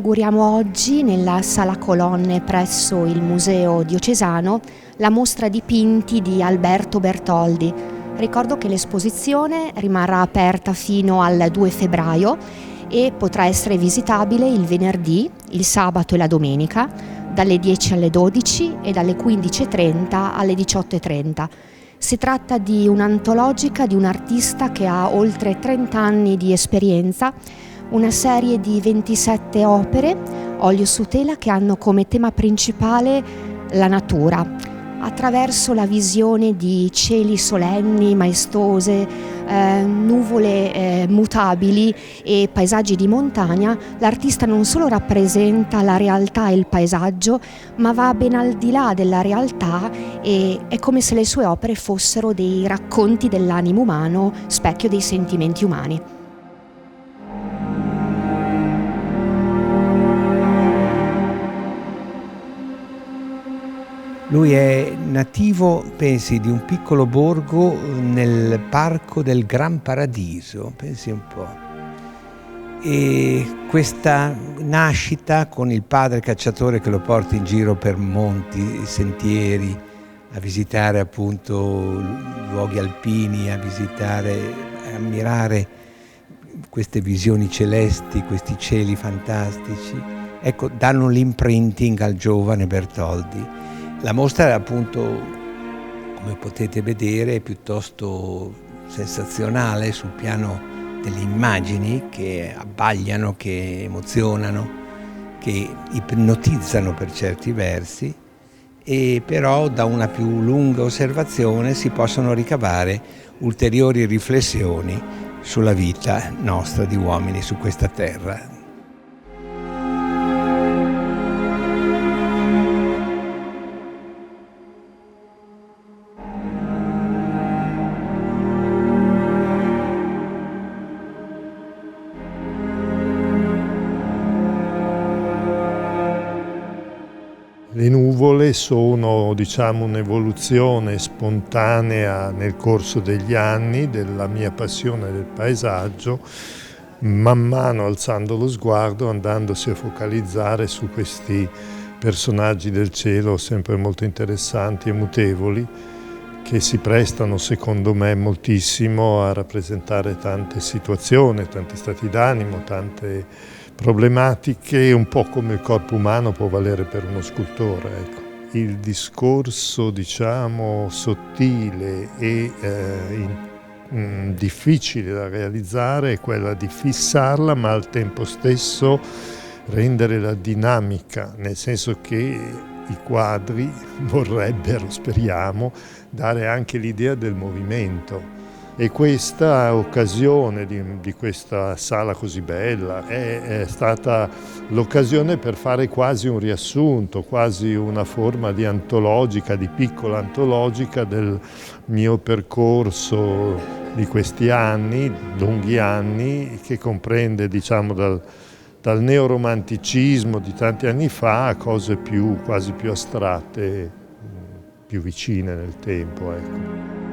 inauguriamo oggi nella Sala Colonne presso il Museo Diocesano la mostra dipinti di Alberto Bertoldi. Ricordo che l'esposizione rimarrà aperta fino al 2 febbraio e potrà essere visitabile il venerdì, il sabato e la domenica dalle 10 alle 12 e dalle 15.30 alle 18.30. Si tratta di un'antologica di un artista che ha oltre 30 anni di esperienza, una serie di 27 opere, olio su tela, che hanno come tema principale la natura, attraverso la visione di cieli solenni, maestose, nuvole mutabili e paesaggi di montagna. L'artista non solo rappresenta la realtà e il paesaggio, ma va ben al di là della realtà e è come se le sue opere fossero dei racconti dell'animo umano, specchio dei sentimenti umani. Lui è nativo, pensi, di un piccolo borgo nel parco del Gran Paradiso, pensi un po'. E questa nascita con il padre cacciatore che lo porta in giro per monti, sentieri, a visitare appunto luoghi alpini, a ammirare queste visioni celesti, questi cieli fantastici, ecco, danno l'imprinting al giovane Bertoldi. La mostra, appunto, come potete vedere, è piuttosto sensazionale sul piano delle immagini che abbagliano, che emozionano, che ipnotizzano per certi versi, e però da una più lunga osservazione si possono ricavare ulteriori riflessioni sulla vita nostra di uomini su questa terra. Le nuvole sono, diciamo, un'evoluzione spontanea nel corso degli anni della mia passione del paesaggio, man mano alzando lo sguardo, andandosi a focalizzare su questi personaggi del cielo sempre molto interessanti e mutevoli, che si prestano, secondo me, moltissimo a rappresentare tante situazioni, tanti stati d'animo, tante problematiche, un po' come il corpo umano può valere per uno scultore. Ecco. Il discorso, diciamo, sottile e difficile da realizzare è quella di fissarla, ma al tempo stesso rendere la dinamica, nel senso che i quadri vorrebbero, speriamo, dare anche l'idea del movimento. E questa occasione di questa sala così bella è stata l'occasione per fare quasi un riassunto, quasi una forma di antologica, di piccola antologica del mio percorso di questi anni, lunghi anni, che comprende, diciamo, dal neoromanticismo di tanti anni fa a cose quasi più astratte, più vicine nel tempo. Ecco.